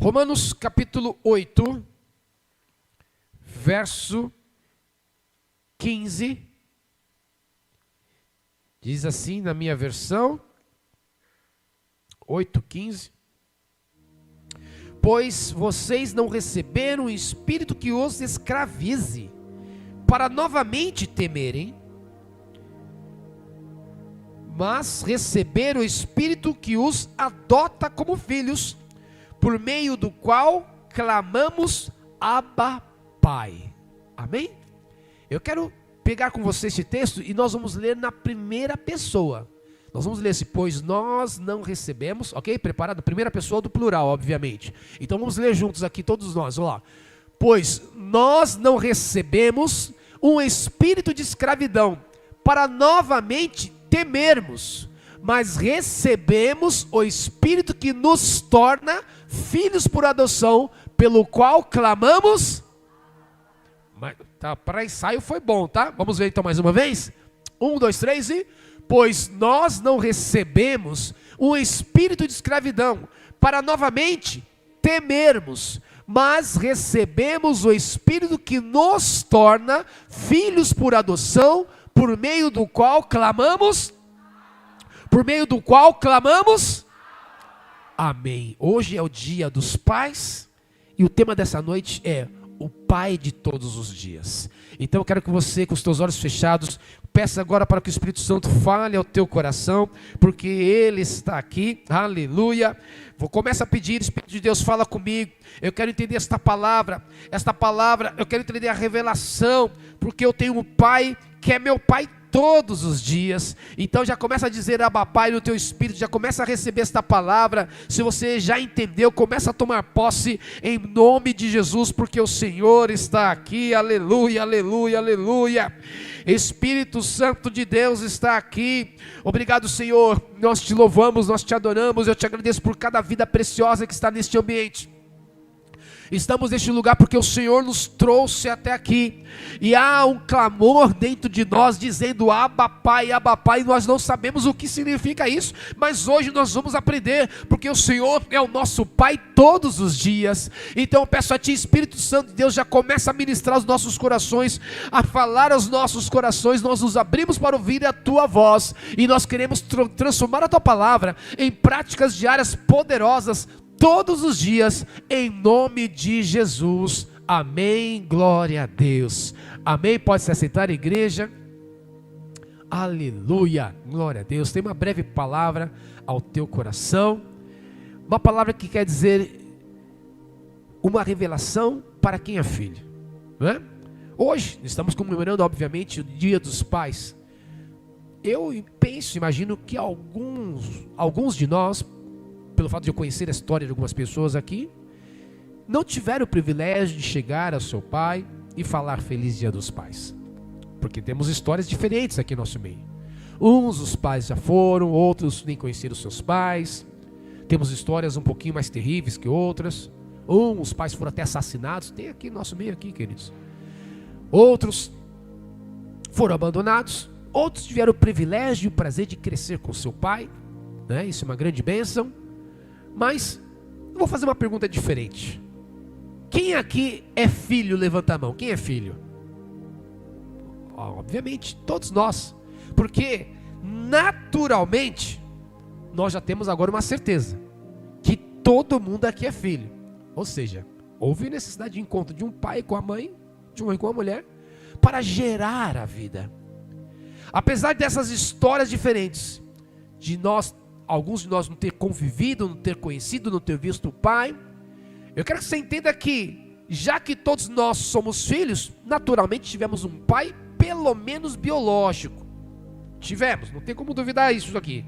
Romanos capítulo 8, verso 15, diz assim na minha versão, 8:15: pois vocês não receberam o espírito que os escravize, para novamente temerem, mas receberam o espírito que os adota como filhos, por meio do qual clamamos Abba, Pai. Amém? Eu quero pegar com você esse texto e nós vamos ler na primeira pessoa. Nós vamos ler assim: pois nós não recebemos, ok? Preparado? Primeira pessoa do plural, obviamente. Então vamos ler juntos aqui, todos nós, vamos lá. Pois nós não recebemos um espírito de escravidão, para novamente temermos, mas recebemos o espírito que nos torna filhos por adoção, pelo qual clamamos. Tá, para ensaio foi bom, tá? Vamos ver então mais uma vez? 1, 2, 3 e... pois nós não recebemos um espírito de escravidão, para novamente temermos, mas recebemos o espírito que nos torna filhos por adoção, por meio do qual clamamos. Amém. Hoje é o dia dos pais e o tema dessa noite é o Pai de todos os dias. Então eu quero que você, com os teus olhos fechados, peça agora para que o Espírito Santo fale ao teu coração, porque Ele está aqui, aleluia. Começa a pedir: Espírito de Deus, fala comigo, eu quero entender esta palavra, eu quero entender a revelação, porque eu tenho um Pai que é meu Pai todos os dias. Então já começa a dizer Abba, Pai, no teu espírito, já começa a receber esta palavra. Se você já entendeu, começa a tomar posse em nome de Jesus, porque o Senhor está aqui, aleluia, aleluia, aleluia. Espírito Santo de Deus está aqui. Obrigado, Senhor, nós te louvamos, nós te adoramos, eu te agradeço por cada vida preciosa que está neste ambiente. Estamos neste lugar porque o Senhor nos trouxe até aqui, e há um clamor dentro de nós dizendo Abba Pai, nós não sabemos o que significa isso, mas hoje nós vamos aprender, porque o Senhor é o nosso Pai todos os dias. Então eu peço a Ti, Espírito Santo de Deus, já começa a ministrar os nossos corações, a falar aos nossos corações. Nós nos abrimos para ouvir a Tua voz, e nós queremos transformar a Tua palavra em práticas diárias poderosas, todos os dias, em nome de Jesus, amém, glória a Deus, amém. Pode se assentar, igreja, aleluia, glória a Deus. Tem uma breve palavra ao teu coração, uma palavra que quer dizer uma revelação para quem é filho, não é? Hoje estamos comemorando, obviamente, o Dia dos Pais. Eu imagino que alguns de nós, pelo fato de eu conhecer a história de algumas pessoas aqui, não tiveram o privilégio de chegar ao seu pai e falar Feliz Dia dos Pais, porque temos histórias diferentes aqui no nosso meio. Os pais já foram, outros nem conheceram os seus pais. Temos histórias um pouquinho mais terríveis que outras. Os pais foram até assassinados, tem aqui no nosso meio aqui, queridos. Outros foram abandonados, outros tiveram o privilégio e o prazer de crescer com seu pai, né? Isso é uma grande bênção. Mas eu vou fazer uma pergunta diferente. Quem aqui é filho? Levanta a mão. Quem é filho? Obviamente, todos nós. Porque naturalmente nós já temos agora uma certeza, que todo mundo aqui é filho. Ou seja, houve necessidade de encontro de um pai com a mãe, de um homem com a mulher, para gerar a vida. Apesar dessas histórias diferentes, de alguns de nós não ter convivido, não ter conhecido, não ter visto o pai, eu quero que você entenda que, já que todos nós somos filhos, naturalmente tivemos um pai, pelo menos biológico. Tivemos, não tem como duvidar isso aqui.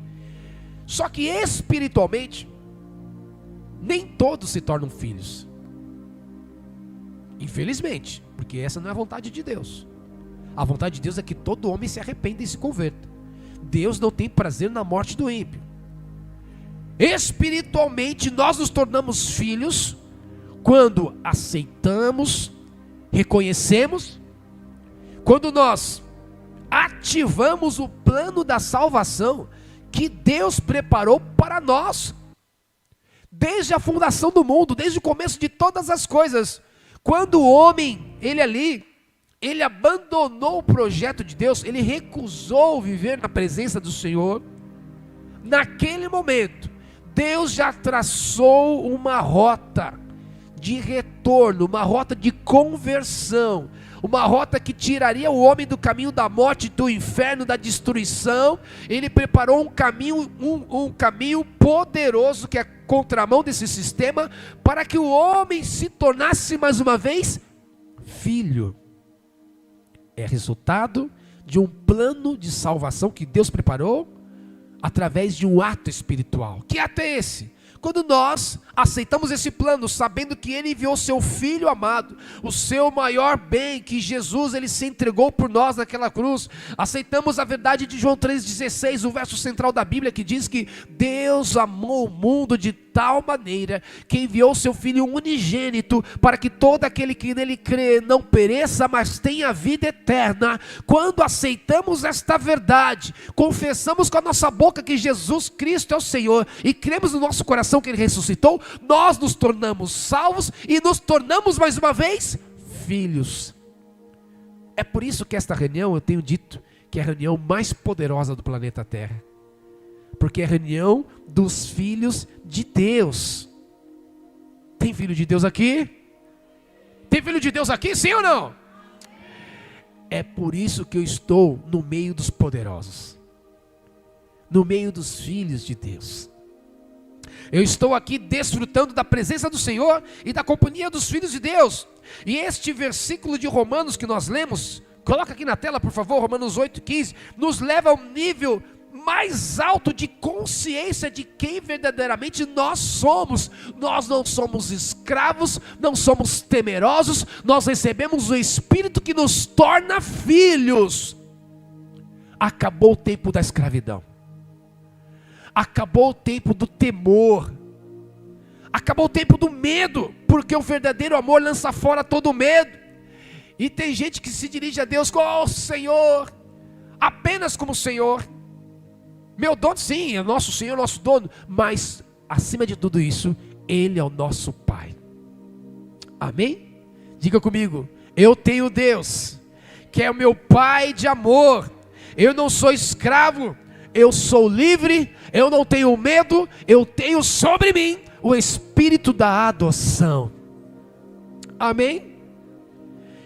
Só que espiritualmente, nem todos se tornam filhos. Infelizmente, porque essa não é a vontade de Deus. A vontade de Deus é que todo homem se arrependa e se converta. Deus não tem prazer na morte do ímpio. Espiritualmente nós nos tornamos filhos quando aceitamos, reconhecemos, quando nós ativamos o plano da salvação que Deus preparou para nós. Desde a fundação do mundo, desde o começo de todas as coisas. Quando o homem, ele abandonou o projeto de Deus, ele recusou viver na presença do Senhor. Naquele momento, Deus já traçou uma rota de retorno, uma rota de conversão, uma rota que tiraria o homem do caminho da morte, do inferno, da destruição. Ele preparou um caminho poderoso, que é a contramão desse sistema, para que o homem se tornasse mais uma vez filho. É resultado de um plano de salvação que Deus preparou através de um ato espiritual. Que ato é esse? Quando nós aceitamos esse plano, sabendo que Ele enviou seu Filho amado, o seu maior bem, que Jesus, Ele se entregou por nós naquela cruz, aceitamos a verdade de João 3,16, o verso central da Bíblia, que diz que Deus amou o mundo de tal maneira, que enviou seu Filho unigênito, para que todo aquele que nele crê não pereça, mas tenha vida eterna. Quando aceitamos esta verdade, confessamos com a nossa boca que Jesus Cristo é o Senhor, e cremos no nosso coração que Ele ressuscitou, nós nos tornamos salvos e nos tornamos mais uma vez filhos. É por isso que esta reunião, eu tenho dito, que é a reunião mais poderosa do planeta Terra, porque é a reunião dos filhos de Deus. Tem filho de Deus aqui? Tem filho de Deus aqui, sim ou não? É por isso que eu estou no meio dos poderosos, no meio dos filhos de Deus. Eu estou aqui desfrutando da presença do Senhor e da companhia dos filhos de Deus. E este versículo de Romanos que nós lemos, coloca aqui na tela por favor, Romanos 8,15, nos leva ao nível mais alto de consciência de quem verdadeiramente nós somos. Nós não somos escravos, não somos temerosos, nós recebemos o Espírito que nos torna filhos. Acabou o tempo da escravidão. Acabou o tempo do temor, acabou o tempo do medo, porque o verdadeiro amor lança fora todo medo. E tem gente que se dirige a Deus como oh, Senhor, apenas como Senhor. Meu dono sim, é nosso Senhor, nosso dono, mas acima de tudo isso, Ele é o nosso Pai. Amém? Diga comigo, eu tenho Deus, que é o meu Pai de amor. Eu não sou escravo, eu sou livre, eu não tenho medo, eu tenho sobre mim o Espírito da adoção. Amém?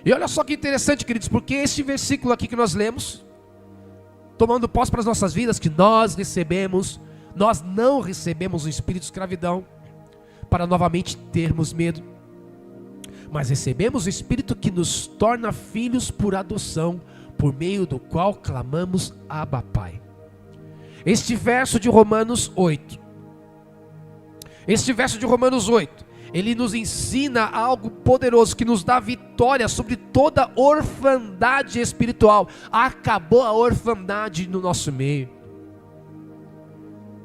E olha só que interessante, queridos, porque este versículo aqui que nós lemos, tomando posse para as nossas vidas, que nós não recebemos o espírito de escravidão, para novamente termos medo, mas recebemos o Espírito que nos torna filhos por adoção, por meio do qual clamamos Abba Pai. Este verso de Romanos 8, ele nos ensina algo poderoso, que nos dá vitória sobre toda orfandade espiritual. Acabou a orfandade no nosso meio.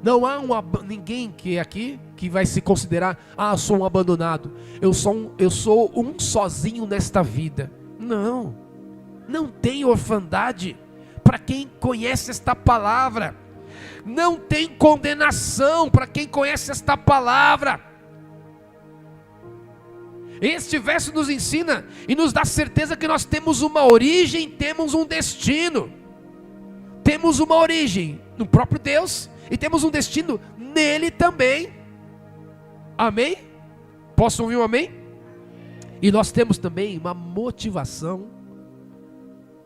Não há ninguém que é aqui que vai se considerar, eu sou um abandonado, eu sou um sozinho nesta vida. Não tem orfandade para quem conhece esta palavra. Não tem condenação para quem conhece esta palavra. Este verso nos ensina e nos dá certeza que nós temos uma origem, temos um destino. Temos uma origem no próprio Deus e temos um destino nele também. Amém? Posso ouvir um amém? E nós temos também uma motivação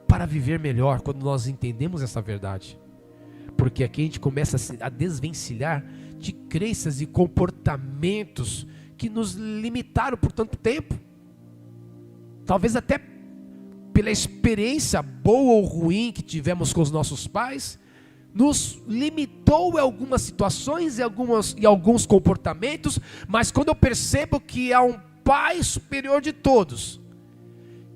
para viver melhor quando nós entendemos essa verdade. Porque aqui a gente começa a desvencilhar de crenças e comportamentos que nos limitaram por tanto tempo. Talvez até pela experiência boa ou ruim que tivemos com os nossos pais, nos limitou em algumas situações e alguns comportamentos. Mas quando eu percebo que há um Pai superior de todos,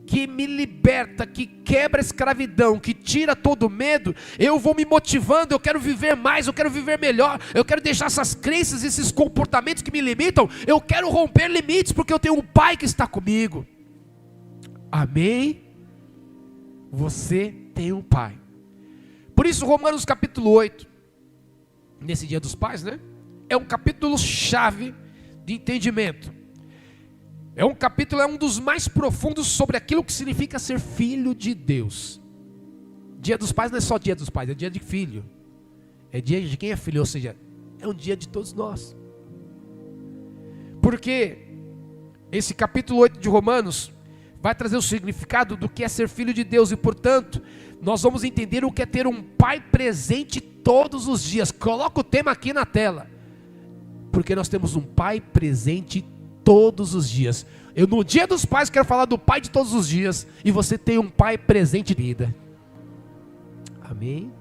que me liberta, que quebra a escravidão, que tira todo medo, eu vou me motivando, eu quero viver mais, eu quero viver melhor, eu quero deixar essas crenças, esses comportamentos que me limitam, eu quero romper limites, porque eu tenho um Pai que está comigo. Amém? Você tem um Pai. Por isso Romanos capítulo 8, nesse dia dos pais, né? É um capítulo chave, de entendimento. É um capítulo, é um dos mais profundos sobre aquilo que significa ser filho de Deus. Dia dos Pais não é só dia dos pais, é dia de filho. É dia de quem é filho, ou seja, é um dia de todos nós. Porque esse capítulo 8 de Romanos vai trazer o significado do que é ser filho de Deus. E portanto, nós vamos entender o que é ter um pai presente todos os dias. Coloca o tema aqui na tela. Porque nós temos um pai presente todos os dias. Eu no dia dos pais quero falar do pai de todos os dias. E você tem um pai presente de vida. Amém?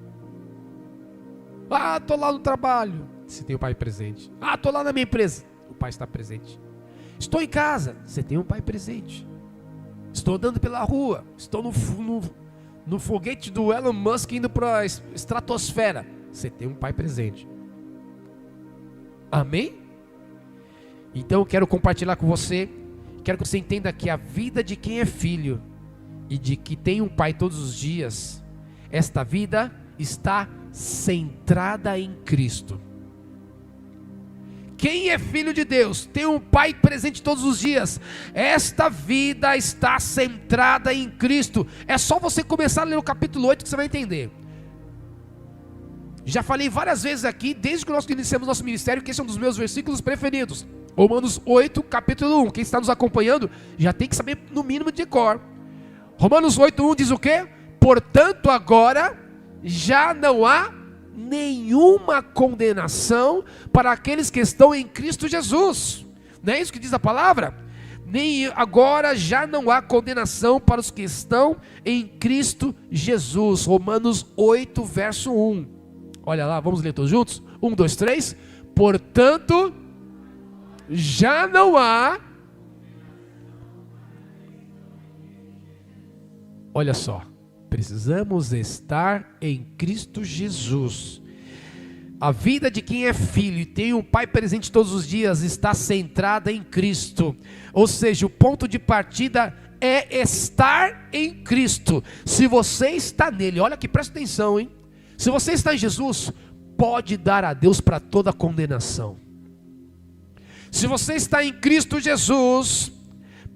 Ah, estou lá no trabalho. Você tem um pai presente. Ah, estou lá na minha empresa. O pai está presente. Estou em casa. Você tem um pai presente. Estou andando pela rua. Estou no foguete do Elon Musk indo para a estratosfera. Você tem um pai presente. Amém? Então eu quero compartilhar com você. Quero que você entenda que a vida de quem é filho e de que tem um pai todos os dias, esta vida está centrada em Cristo. Quem é filho de Deus, tem um pai presente todos os dias. Esta vida está centrada em Cristo. É só você começar a ler o capítulo 8 que você vai entender. Já falei várias vezes aqui, desde que nós iniciamos nosso ministério, que esse é um dos meus versículos preferidos. Romanos 8, capítulo 1. Quem está nos acompanhando, já tem que saber no mínimo de cor. Romanos 8, 1 diz o quê? Portanto agora, já não há nenhuma condenação para aqueles que estão em Cristo Jesus. Não é isso que diz a palavra? Nem agora já não há condenação para os que estão em Cristo Jesus. Romanos 8, verso 1. Olha lá, vamos ler todos juntos? 1, 2, 3. Portanto, já não há. Olha só. Precisamos estar em Cristo Jesus. A vida de quem é filho e tem um pai presente todos os dias está centrada em Cristo. Ou seja, o ponto de partida é estar em Cristo. Se você está nele, olha aqui, presta atenção, hein? Se você está em Jesus, pode dar a Deus para toda condenação. Se você está em Cristo Jesus,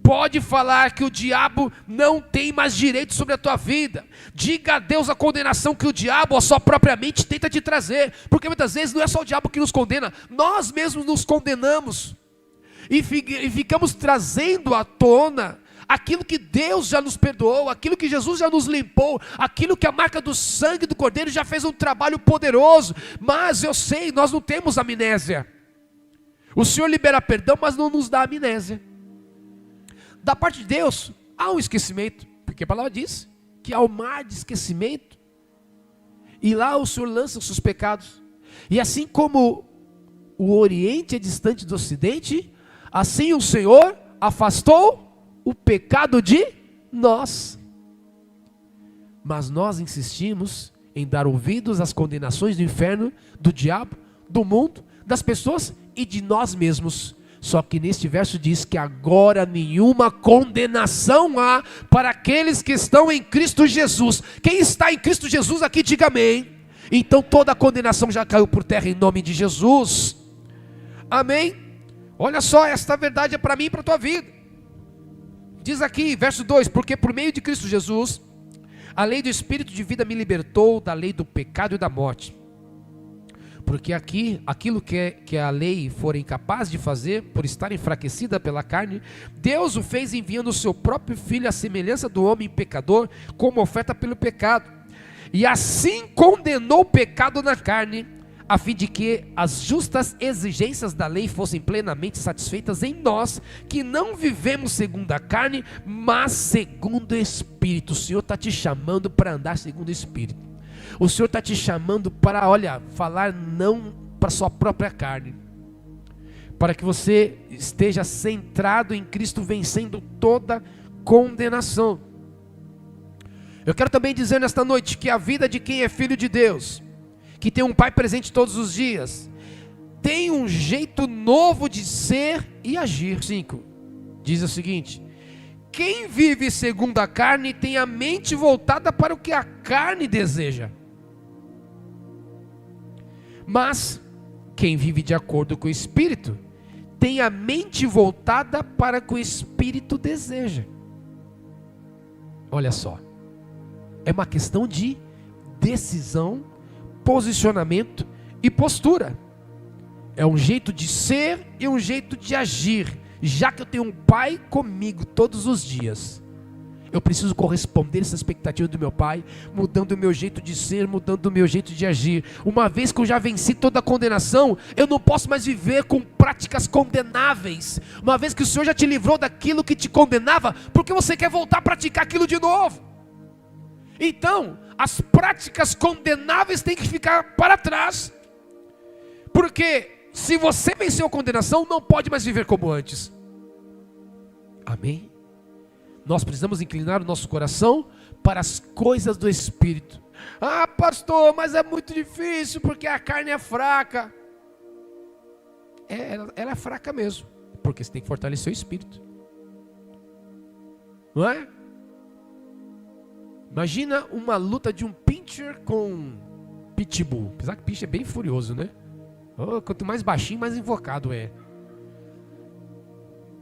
pode falar que o diabo não tem mais direito sobre a tua vida. Diga a Deus a condenação que o diabo, a sua própria mente, tenta te trazer. Porque muitas vezes não é só o diabo que nos condena, nós mesmos nos condenamos. E ficamos trazendo à tona aquilo que Deus já nos perdoou, aquilo que Jesus já nos limpou, aquilo que a marca do sangue do Cordeiro já fez um trabalho poderoso. Mas eu sei, nós não temos amnésia. O Senhor libera perdão, mas não nos dá amnésia. Da parte de Deus, há um esquecimento, porque a palavra diz que há um mar de esquecimento, e lá o Senhor lança os seus pecados. E assim como o Oriente é distante do Ocidente, assim o Senhor afastou o pecado de nós. Mas nós insistimos em dar ouvidos às condenações do inferno, do diabo, do mundo, das pessoas e de nós mesmos. Só que neste verso diz que agora nenhuma condenação há para aqueles que estão em Cristo Jesus. Quem está em Cristo Jesus aqui, diga amém. Então toda a condenação já caiu por terra em nome de Jesus. Amém? Olha só, esta verdade é para mim e para a tua vida. Diz aqui, verso 2, porque por meio de Cristo Jesus, a lei do Espírito de vida me libertou da lei do pecado e da morte. Porque aqui, aquilo que a lei for incapaz de fazer, por estar enfraquecida pela carne, Deus o fez enviando o seu próprio Filho à semelhança do homem pecador, como oferta pelo pecado. E assim condenou o pecado na carne, a fim de que as justas exigências da lei fossem plenamente satisfeitas em nós, que não vivemos segundo a carne, mas segundo o Espírito. O Senhor está te chamando para andar segundo o Espírito. O Senhor está te chamando para, falar não para a sua própria carne. Para que você esteja centrado em Cristo, vencendo toda condenação. Eu quero também dizer nesta noite que a vida de quem é filho de Deus, que tem um pai presente todos os dias, tem um jeito novo de ser e agir. 5, diz o seguinte: quem vive segundo a carne tem a mente voltada para o que a carne deseja. Mas quem vive de acordo com o Espírito tem a mente voltada para o que o espírito deseja. Olha só, é uma questão de decisão, posicionamento e postura. É um jeito de ser e um jeito de agir. Já que eu tenho um pai comigo todos os dias, eu preciso corresponder a essa expectativa do meu pai, mudando o meu jeito de ser, mudando o meu jeito de agir. Uma vez que eu já venci toda a condenação, eu não posso mais viver com práticas condenáveis. Uma vez que o Senhor já te livrou daquilo que te condenava, por que você quer voltar a praticar aquilo de novo? Então, as práticas condenáveis têm que ficar para trás. Porque se você venceu a condenação, não pode mais viver como antes. Amém? Nós precisamos inclinar o nosso coração para as coisas do Espírito. Ah, pastor, mas é muito difícil porque a carne é fraca. Ela é fraca mesmo, porque você tem que fortalecer o Espírito. Não é? Imagina uma luta de um pincher com pitbull. Apesar que pincher é bem furioso, né? Oh, quanto mais baixinho, mais invocado é.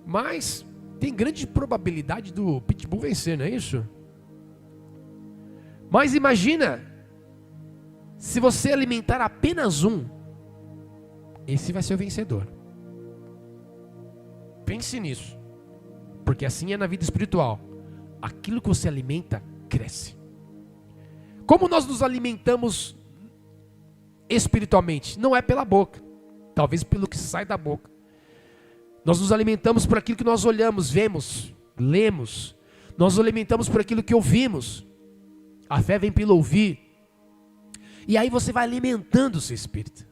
Mas tem grande probabilidade do pitbull vencer, não é isso? Mas imagina, se você alimentar apenas um, esse vai ser o vencedor. Pense nisso, porque assim é na vida espiritual. Aquilo que você alimenta, cresce. Como nós nos alimentamos espiritualmente? Não é pela boca, talvez pelo que sai da boca. Nós nos alimentamos por aquilo que nós olhamos, vemos, lemos. Nós nos alimentamos por aquilo que ouvimos. A fé vem pelo ouvir. E aí você vai alimentando o seu espírito.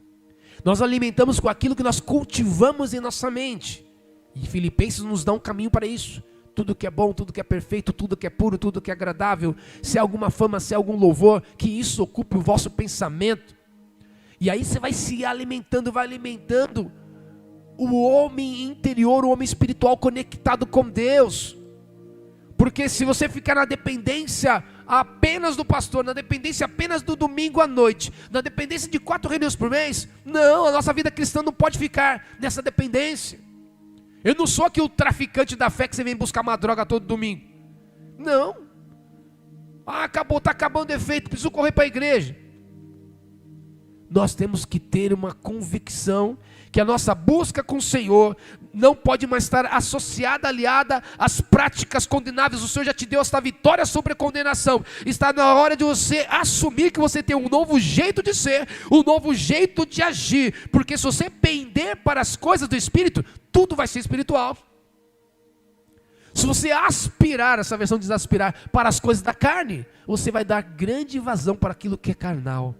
Nós alimentamos com aquilo que nós cultivamos em nossa mente. E Filipenses nos dá um caminho para isso. Tudo que é bom, tudo que é perfeito, tudo que é puro, tudo que é agradável. Se há alguma fama, se há algum louvor, que isso ocupe o vosso pensamento. E aí você vai se alimentando, o homem interior, o homem espiritual conectado com Deus. Porque se você ficar na dependência apenas do pastor, na dependência apenas do domingo à noite, na dependência de 4 reuniões por mês, não, a nossa vida cristã não pode ficar nessa dependência. Eu não sou aqui o traficante da fé que você vem buscar uma droga todo domingo. Não. Ah, acabou, está acabando o efeito, preciso correr para a igreja. Nós temos que ter uma convicção que a nossa busca com o Senhor não pode mais estar associada, aliada às práticas condenáveis. O Senhor já te deu esta vitória sobre a condenação. Está na hora de você assumir que você tem um novo jeito de ser, um novo jeito de agir. Porque se você pender para as coisas do Espírito, tudo vai ser espiritual. Se você aspirar, essa versão diz aspirar, para as coisas da carne, você vai dar grande vazão para aquilo que é carnal.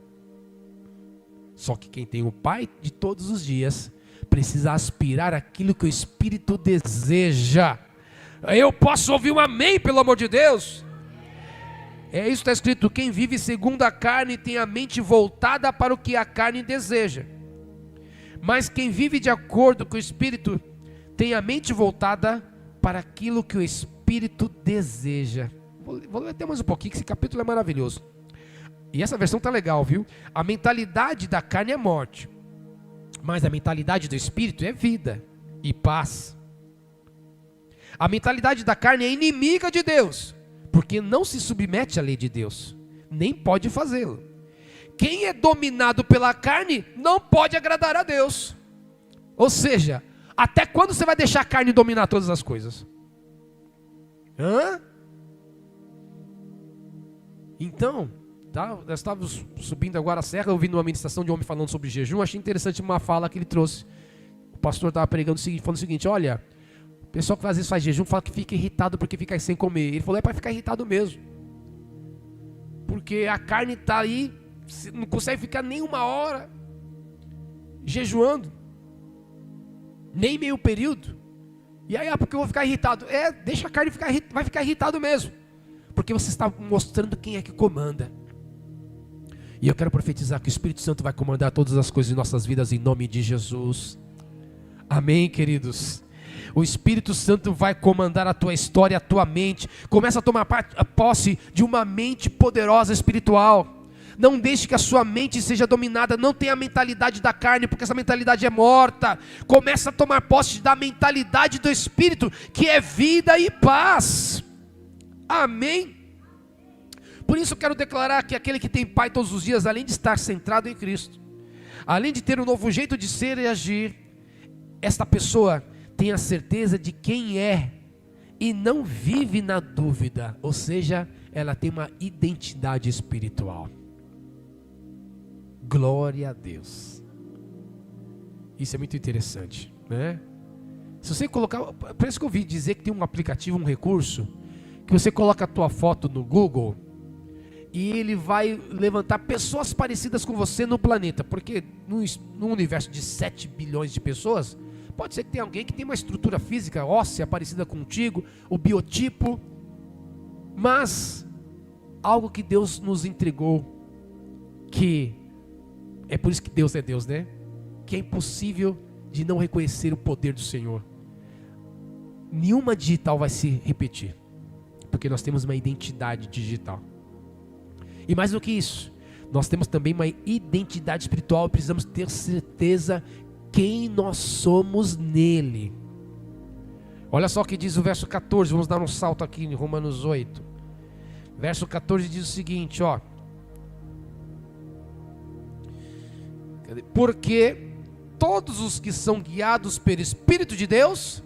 Só que quem tem o Pai de todos os dias precisa aspirar aquilo que o Espírito deseja. Eu posso ouvir um amém, pelo amor de Deus? É isso que está escrito: quem vive segundo a carne tem a mente voltada para o que a carne deseja. Mas quem vive de acordo com o Espírito tem a mente voltada para aquilo que o Espírito deseja. Vou ler até mais um pouquinho, que esse capítulo é maravilhoso. E essa versão tá legal, viu? A mentalidade da carne é morte, mas a mentalidade do Espírito é vida e paz. A mentalidade da carne é inimiga de Deus, porque não se submete à lei de Deus, nem pode fazê-lo. Quem é dominado pela carne não pode agradar a Deus. Ou seja, até quando você vai deixar a carne dominar todas as coisas? Então, nós estávamos subindo agora a serra, ouvindo uma ministração de um homem falando sobre jejum. Achei interessante uma fala que ele trouxe. O pastor estava pregando falando o seguinte: olha, o pessoal que às vezes faz jejum fala que fica irritado porque fica sem comer. Ele falou: é para ficar irritado mesmo, porque a carne está aí, não consegue ficar nem 1 hora jejuando, nem meio período. E aí, porque eu vou ficar irritado? Deixa a carne vai ficar irritado mesmo, porque você está mostrando quem é que comanda. E eu quero profetizar que o Espírito Santo vai comandar todas as coisas em nossas vidas, em nome de Jesus. Amém, queridos? O Espírito Santo vai comandar a tua história, a tua mente. Começa a tomar posse de uma mente poderosa espiritual. Não deixe que a sua mente seja dominada. Não tenha a mentalidade da carne, porque essa mentalidade é morta. Começa a tomar posse da mentalidade do Espírito, que é vida e paz. Amém? Por isso eu quero declarar que aquele que tem Pai todos os dias, além de estar centrado em Cristo, além de ter um novo jeito de ser e agir, esta pessoa tem a certeza de quem é e não vive na dúvida, ou seja, ela tem uma identidade espiritual. Glória a Deus. Isso é muito interessante, né? Se você colocar, parece que eu ouvi dizer que tem um aplicativo, um recurso, que você coloca a tua foto no Google e ele vai levantar pessoas parecidas com você no planeta, porque no universo de 7 bilhões de pessoas, pode ser que tenha alguém que tem uma estrutura física óssea parecida contigo, o biotipo, mas algo que Deus nos entregou, que é por isso que Deus é Deus, né? Que é impossível de não reconhecer o poder do Senhor. Nenhuma digital vai se repetir, porque nós temos uma identidade digital. E mais do que isso, nós temos também uma identidade espiritual e precisamos ter certeza quem nós somos nele. Olha só o que diz o verso 14, vamos dar um salto aqui em Romanos 8. Verso 14 diz o seguinte, ó. Porque todos os que são guiados pelo Espírito de Deus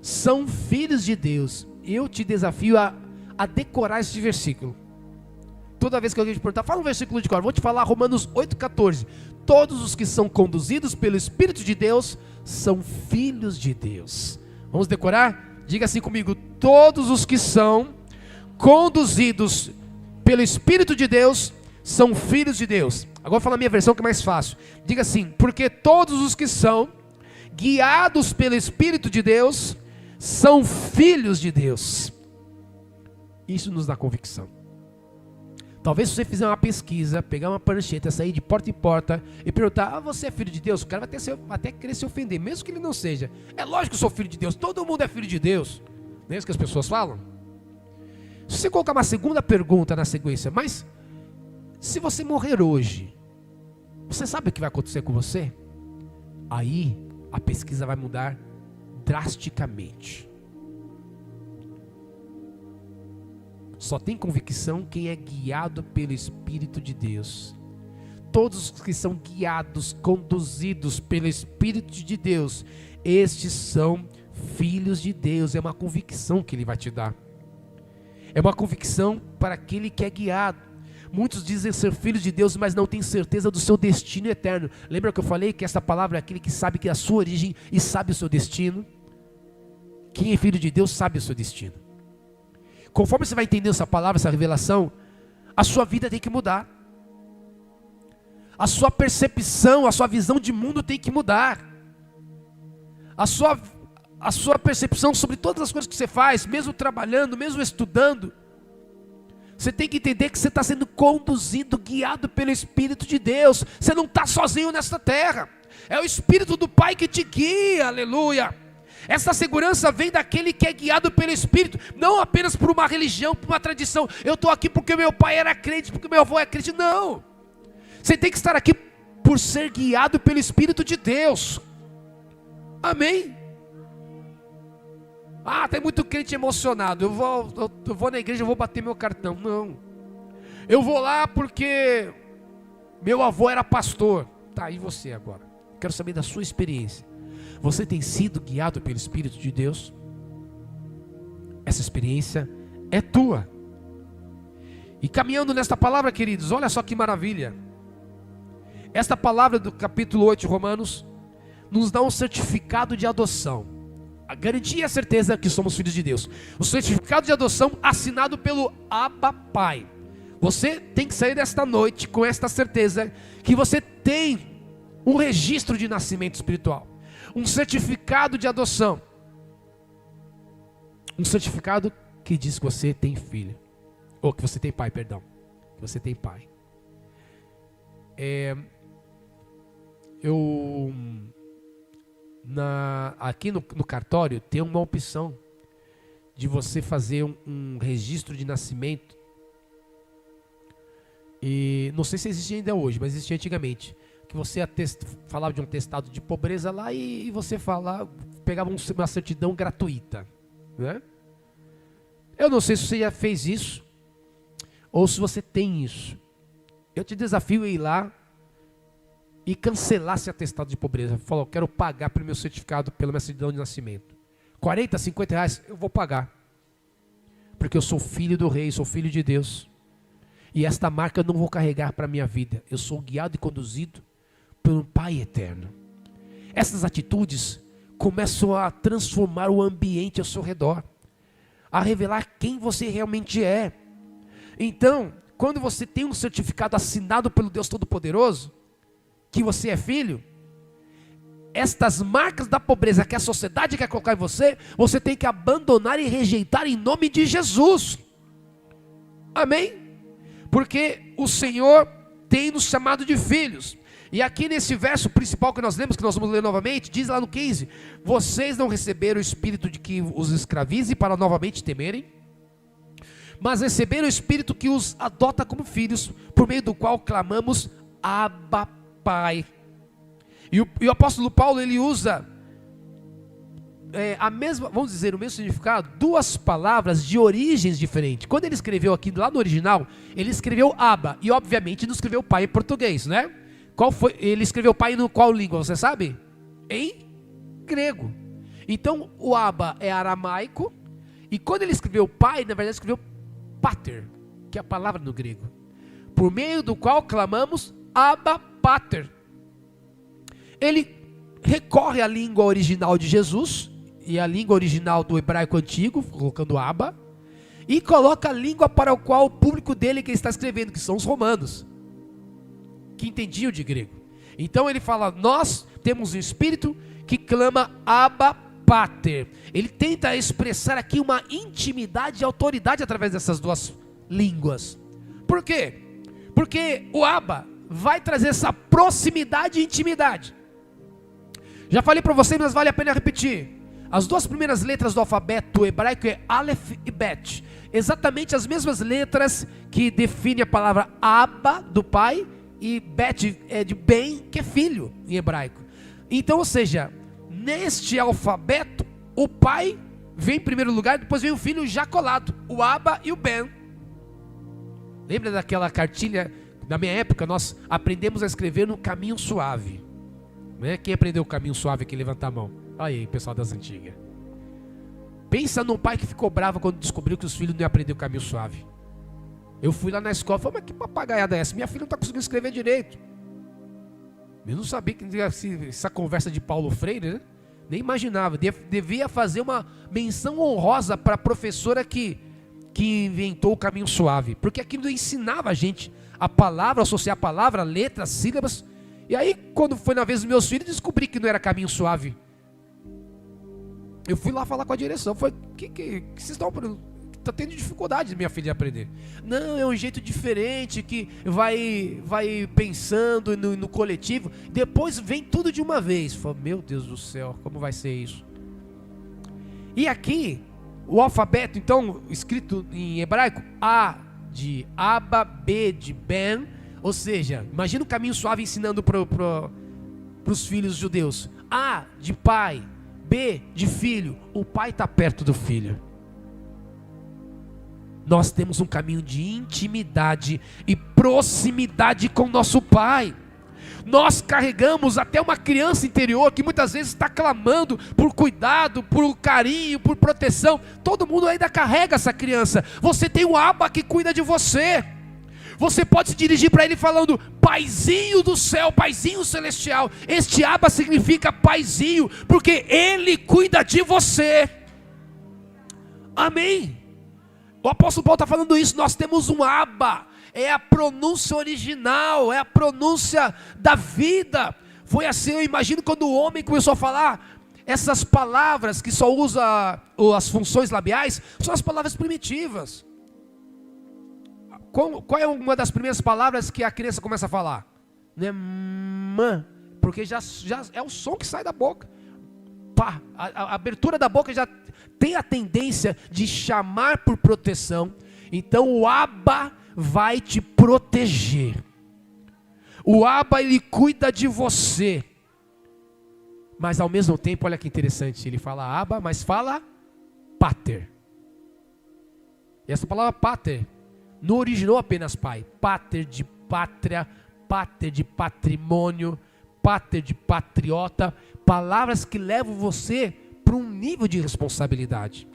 são filhos de Deus. Eu te desafio a decorar esse versículo. Toda vez que alguém te perguntar, fala um versículo de cor, vou te falar Romanos 8,14. Todos os que são conduzidos pelo Espírito de Deus são filhos de Deus. Vamos decorar? Diga assim comigo: todos os que são conduzidos pelo Espírito de Deus são filhos de Deus. Agora fala a minha versão que é mais fácil. Diga assim: porque todos os que são guiados pelo Espírito de Deus são filhos de Deus. Isso nos dá convicção. Talvez se você fizer uma pesquisa, pegar uma prancheta, sair de porta em porta e perguntar, você é filho de Deus? O cara vai até querer se ofender, mesmo que ele não seja. É lógico que eu sou filho de Deus, todo mundo é filho de Deus. Não é isso que as pessoas falam? Se você colocar uma segunda pergunta na sequência, mas se você morrer hoje, você sabe o que vai acontecer com você? Aí a pesquisa vai mudar drasticamente. Só tem convicção quem é guiado pelo Espírito de Deus. Todos os que são guiados, conduzidos pelo Espírito de Deus, estes são filhos de Deus. É uma convicção que Ele vai te dar. É uma convicção para aquele que é guiado. Muitos dizem ser filhos de Deus, mas não têm certeza do seu destino eterno. Lembra que eu falei que essa palavra é aquele que sabe que é a sua origem e sabe o seu destino? Quem é filho de Deus sabe o seu destino. Conforme você vai entendendo essa palavra, essa revelação, a sua vida tem que mudar. A sua percepção, a sua visão de mundo tem que mudar. A sua percepção sobre todas as coisas que você faz, mesmo trabalhando, mesmo estudando, você tem que entender que você está sendo conduzido, guiado pelo Espírito de Deus. Você não está sozinho nesta terra. É o Espírito do Pai que te guia, aleluia. Essa segurança vem daquele que é guiado pelo Espírito, não apenas por uma religião, por uma tradição. Eu estou aqui porque meu pai era crente, porque meu avô é crente. Não, você tem que estar aqui por ser guiado pelo Espírito de Deus. Amém? Tem muito crente emocionado. Eu vou na igreja, eu vou bater meu cartão. Não, eu vou lá porque meu avô era pastor. Tá, e você agora? Quero saber da sua experiência. Você tem sido guiado pelo Espírito de Deus? Essa experiência é tua. E caminhando nesta palavra, queridos, olha só que maravilha. Esta palavra do capítulo 8 de Romanos nos dá um certificado de adoção. A garantia e a certeza que somos filhos de Deus. O certificado de adoção assinado pelo Abba Pai. Você tem que sair desta noite com esta certeza que você tem um registro de nascimento espiritual. Um certificado de adoção. Um certificado que diz que você tem filho. Ou que você tem pai, perdão. Que você tem pai. Aqui no cartório tem uma opção de você fazer um registro de nascimento E não sei se existe ainda hoje, mas existia antigamente. Que você falava de um atestado de pobreza lá e você pegava uma certidão gratuita, né? Eu não sei se você já fez isso ou se você tem isso. Eu te desafio a ir lá e cancelar esse atestado de pobreza. Fala, eu quero pagar pelo meu certificado, pela minha certidão de nascimento. 40, 50 reais, eu vou pagar. Porque eu sou filho do rei, sou filho de Deus. E esta marca eu não vou carregar para a minha vida. Eu sou guiado e conduzido por um Pai eterno. Essas atitudes começam a transformar o ambiente ao seu redor, a revelar quem você realmente é. Então, quando você tem um certificado assinado pelo Deus Todo-Poderoso, que você é filho, estas marcas da pobreza que a sociedade quer colocar em você, você tem que abandonar e rejeitar em nome de Jesus. Amém? Porque o Senhor tem nos chamado de filhos. E aqui nesse verso principal que nós lemos, que nós vamos ler novamente, diz lá no 15: vocês não receberam o espírito de que os escravize para novamente temerem, mas receberam o espírito que os adota como filhos, por meio do qual clamamos, Abba, Pai. E o apóstolo Paulo, ele usa vamos dizer, o mesmo significado, duas palavras de origens diferentes. Quando ele escreveu aqui, lá no original, ele escreveu Abba, e obviamente não escreveu pai em português, né? Ele escreveu pai em qual língua, você sabe? Em grego. Então, o Abba é aramaico, e quando ele escreveu pai, na verdade escreveu pater, que é a palavra no grego, por meio do qual clamamos Abba, Pater. Ele recorre à língua original de Jesus, e a língua original do hebraico antigo, colocando Abba, e coloca a língua para o qual o público dele que ele está escrevendo, que são os romanos, que entendiam de grego. Então ele fala, nós temos um espírito que clama Abba, Pater. Ele tenta expressar aqui uma intimidade e autoridade através dessas duas línguas. Por quê? Porque o Abba vai trazer essa proximidade e intimidade. Já falei para você, mas vale a pena repetir. As duas primeiras letras do alfabeto hebraico é Aleph e Bet. Exatamente as mesmas letras que definem a palavra Abba, do pai, e Bet é de bem, que é filho, em hebraico. Então, ou seja, neste alfabeto, o pai vem em primeiro lugar, depois vem o filho já colado, o Abba e o Ben. Lembra daquela cartilha? Na minha época, nós aprendemos a escrever no caminho suave. Né? Quem aprendeu o caminho suave aqui, levanta a mão. Olha aí, pessoal das antigas. Pensa num pai que ficou bravo quando descobriu que os filhos não iam aprender o caminho suave. Eu fui lá na escola e falei, mas que papagaiada é essa? Minha filha não está conseguindo escrever direito. Eu não sabia que essa conversa de Paulo Freire, né? Nem imaginava. Devia fazer uma menção honrosa para a professora que inventou o caminho suave. Porque aquilo ensinava a gente a palavra, associar a palavra, a letra, as sílabas. E aí, quando foi na vez dos meus filhos, descobri que não era caminho suave. Eu fui lá falar com a direção. Falei, que vocês estão... Está tendo dificuldade, minha filha, de aprender. Não, é um jeito diferente que vai pensando no coletivo. Depois vem tudo de uma vez. Fala, meu Deus do céu, como vai ser isso? E aqui, o alfabeto, então, escrito em hebraico, A de Abba, B de Ben. Ou seja, imagina o caminho suave ensinando para os filhos judeus. A de pai, B de filho. O pai está perto do filho. Nós temos um caminho de intimidade e proximidade com nosso Pai. Nós carregamos até uma criança interior que muitas vezes está clamando por cuidado, por carinho, por proteção. Todo mundo ainda carrega essa criança. Você tem um Abba que cuida de você. Você pode se dirigir para ele falando, Paizinho do céu, Paizinho celestial. Este Abba significa Paizinho, porque Ele cuida de você. Amém? O apóstolo Paulo está falando isso, nós temos um Abba, é a pronúncia original, é a pronúncia da vida. Foi assim, eu imagino quando o homem começou a falar, essas palavras que só usa as funções labiais, são as palavras primitivas. Qual é uma das primeiras palavras que a criança começa a falar? Não é mã, porque já é o som que sai da boca. Pá, a abertura da boca já tem a tendência de chamar por proteção. Então o Abba vai te proteger. O Abba, ele cuida de você. Mas ao mesmo tempo, olha que interessante, ele fala Abba, mas fala Pater. E essa palavra Pater não originou apenas pai. Pater de pátria, Pater de patrimônio, Pater de patriota. Palavras que levam você para um nível de responsabilidade.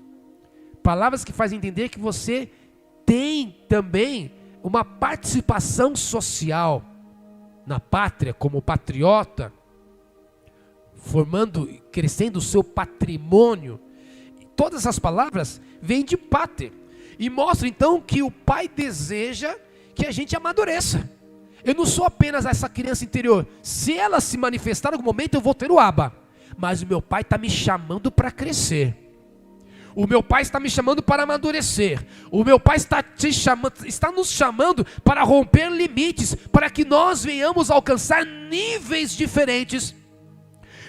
Palavras que fazem entender que você tem também uma participação social na pátria, como patriota, formando, crescendo o seu patrimônio. Todas essas palavras vêm de Pater e mostram então que o Pai deseja que a gente amadureça. Eu não sou apenas essa criança interior. Se ela se manifestar em algum momento, eu vou ter o Abba. Mas o meu Pai está me chamando para crescer. O meu Pai está me chamando para amadurecer. O meu Pai está nos chamando para romper limites, para que nós venhamos alcançar níveis diferentes.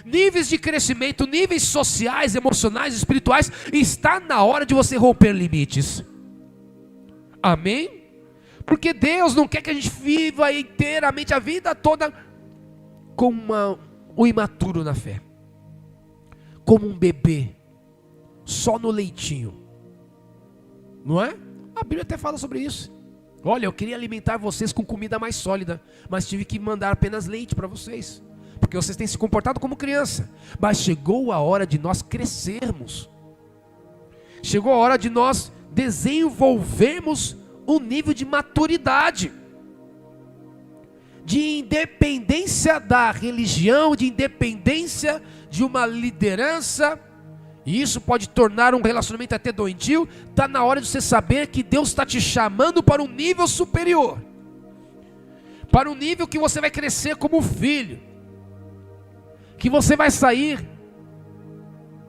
Níveis de crescimento, níveis sociais, emocionais, espirituais. Está na hora de você romper limites. Amém? Porque Deus não quer que a gente viva inteiramente a vida toda como um imaturo na fé. Como um bebê, só no leitinho. Não é? A Bíblia até fala sobre isso. Olha, eu queria alimentar vocês com comida mais sólida, mas tive que mandar apenas leite para vocês. Porque vocês têm se comportado como criança. Mas chegou a hora de nós crescermos. Chegou a hora de nós desenvolvermos um nível de maturidade, de independência da religião, de independência de uma liderança. E isso pode tornar um relacionamento até doentio. Está na hora de você saber que Deus está te chamando para um nível superior, para um nível que você vai crescer como filho, que você vai sair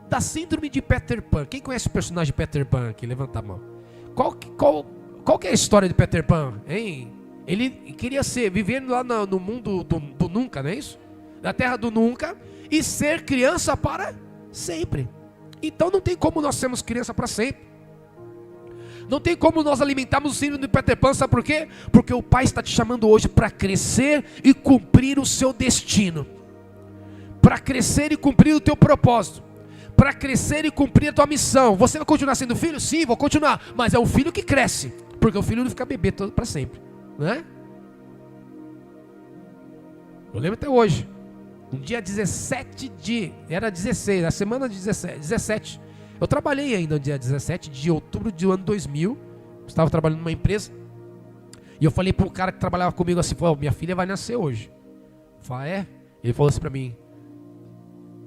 da síndrome de Peter Pan. Quem conhece o personagem Peter Pan aqui? Levanta a mão. Qual que é a história de Peter Pan, hein? Ele queria viver lá no mundo do nunca, não é isso? Na terra do nunca, e ser criança para sempre. Então não tem como nós sermos criança para sempre. Não tem como nós alimentarmos o síndrome de Peter Pan, sabe por quê? Porque o Pai está te chamando hoje para crescer e cumprir o seu destino. Para crescer e cumprir o teu propósito. Para crescer e cumprir a tua missão. Você vai continuar sendo filho? Sim, vou continuar. Mas é um filho que cresce. Porque o filho não fica bebê todo para sempre, não é? Eu lembro até hoje. No dia 17 era 16, na semana 17. Eu trabalhei ainda no dia 17 de outubro do ano 2000. Estava trabalhando numa empresa. E eu falei para o cara que trabalhava comigo assim, minha filha vai nascer hoje. Eu falei, é? Ele falou assim para mim,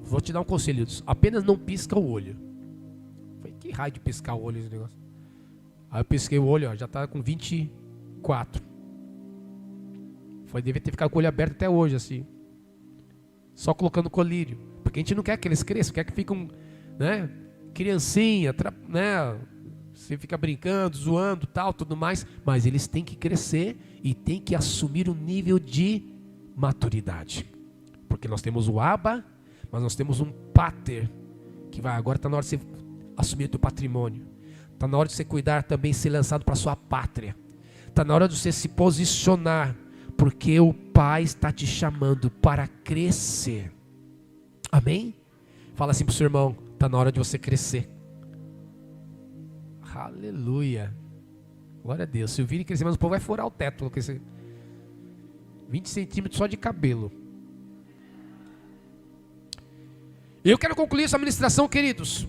vou te dar um conselho, apenas não pisca o olho. Eu falei, que raio de piscar o olho esse negócio? Aí eu pisquei o olho, já está com 24. Foi, devia ter ficado com o olho aberto até hoje, assim. Só colocando colírio. Porque a gente não quer que eles cresçam, quer que fiquem, né, criancinha, né, você fica brincando, zoando, tal, tudo mais. Mas eles têm que crescer e têm que assumir um nível de maturidade. Porque nós temos o Abba, mas nós temos um Pater, que vai, agora está na hora de você assumir o teu patrimônio. Está na hora de você cuidar também, ser lançado para a sua pátria. Está na hora de você se posicionar, porque o Pai está te chamando para crescer. Amém? Fala assim para o seu irmão, está na hora de você crescer. Aleluia. Glória a Deus. Se o Vini crescer, mas o povo vai furar o teto. 20 centímetros só de cabelo. Eu quero concluir essa ministração, queridos,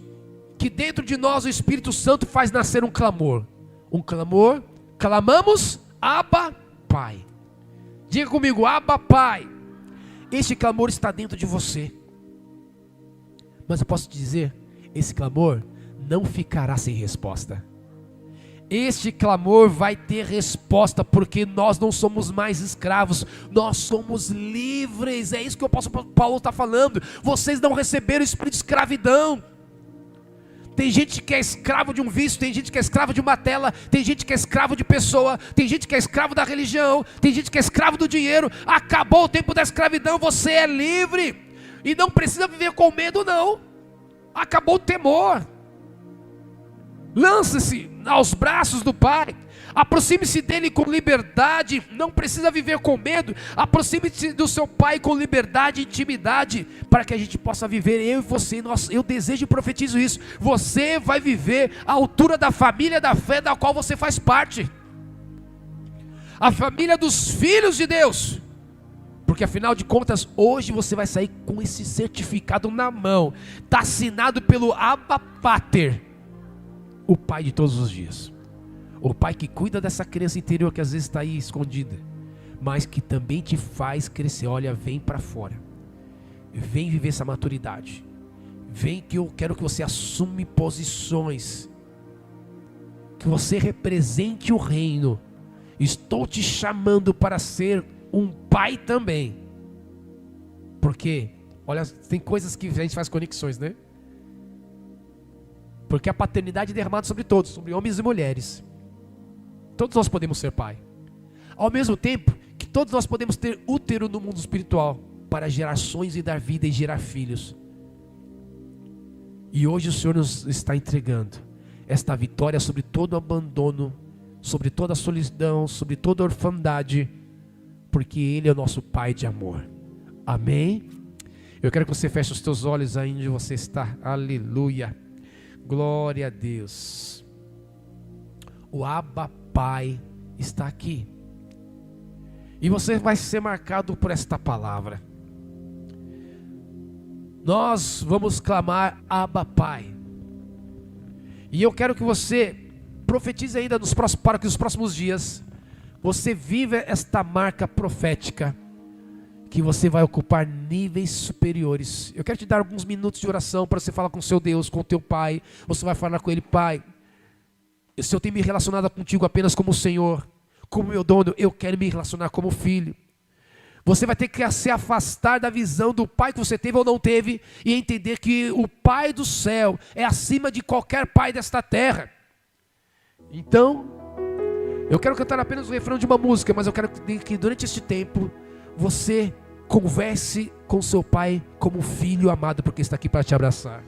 que dentro de nós o Espírito Santo faz nascer um clamor. Um clamor, clamamos, Abba, Pai. Diga comigo, Abba, Pai. Este clamor está dentro de você. Mas eu posso te dizer, esse clamor não ficará sem resposta. Este clamor vai ter resposta, porque nós não somos mais escravos, nós somos livres. É isso que o apóstolo Paulo está falando. Vocês não receberam o espírito de escravidão. Tem gente que é escravo de um vício, tem gente que é escravo de uma tela, tem gente que é escravo de pessoa, tem gente que é escravo da religião, tem gente que é escravo do dinheiro. Acabou o tempo da escravidão, você é livre. E não precisa viver com medo não. Acabou o temor. Lance-se aos braços do Pai. Aproxime-se dele com liberdade. Não precisa viver com medo. Aproxime-se do seu Pai com liberdade e intimidade, para que a gente possa viver, eu e você. Eu desejo e profetizo isso. Você vai viver à altura da família da fé da qual você faz parte, a família dos filhos de Deus. Porque afinal de contas, hoje você vai sair com esse certificado na mão. Está assinado pelo Abba Pater, o Pai de todos os dias. O Pai que cuida dessa criança interior que às vezes está aí escondida, mas que também te faz crescer. Olha, vem para fora. Vem viver essa maturidade. Vem que eu quero que você assuma posições, que você represente o reino. Estou te chamando para ser um pai também. Porque, olha, tem coisas que a gente faz conexões, né? Porque a paternidade é derramada sobre todos, sobre homens e mulheres. Todos nós podemos ser pai. Ao mesmo tempo que todos nós podemos ter útero no mundo espiritual, para gerações e dar vida e gerar filhos. E hoje o Senhor nos está entregando esta vitória sobre todo abandono, sobre toda a solidão, sobre toda a orfandade, porque Ele é o nosso Pai de amor. Amém? Eu quero que você feche os teus olhos aí onde você está. Aleluia. Glória a Deus. O Abba Pai está aqui. E você vai ser marcado por esta palavra. Nós vamos clamar Abba Pai. E eu quero que você profetize ainda para que nos próximos dias você viva esta marca profética, que você vai ocupar níveis superiores. Eu quero te dar alguns minutos de oração para você falar com o seu Deus, com o teu Pai. Você vai falar com Ele: Pai, se eu tenho me relacionado contigo apenas como Senhor, como meu dono, eu quero me relacionar como filho. Você vai ter que se afastar da visão do pai que você teve ou não teve, e entender que o Pai do céu é acima de qualquer pai desta terra. Então, eu quero cantar apenas o refrão de uma música, mas eu quero que durante este tempo você converse com seu Pai como filho amado, porque está aqui para te abraçar.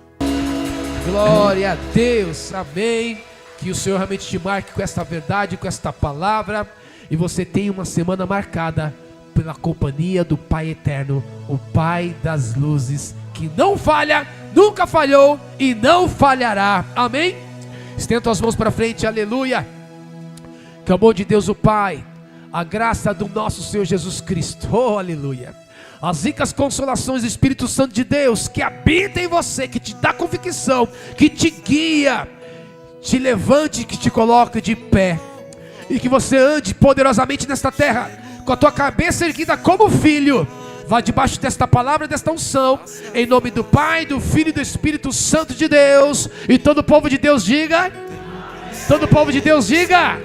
Glória a Deus, amém. Que o Senhor realmente te marque com esta verdade, com esta palavra, e você tenha uma semana marcada pela companhia do Pai eterno, o Pai das luzes, que não falha, nunca falhou e não falhará. Amém? Estenda as mãos para frente, aleluia. Que o amor de Deus o Pai, a graça do nosso Senhor Jesus Cristo, oh aleluia, as ricas consolações do Espírito Santo de Deus, que habita em você, que te dá convicção, que te guia, te levante, que te coloque de pé, e que você ande poderosamente nesta terra, com a tua cabeça erguida como filho. Vá debaixo desta palavra, desta unção, em nome do Pai, do Filho e do Espírito Santo de Deus. E todo o povo de Deus diga, todo o povo de Deus diga.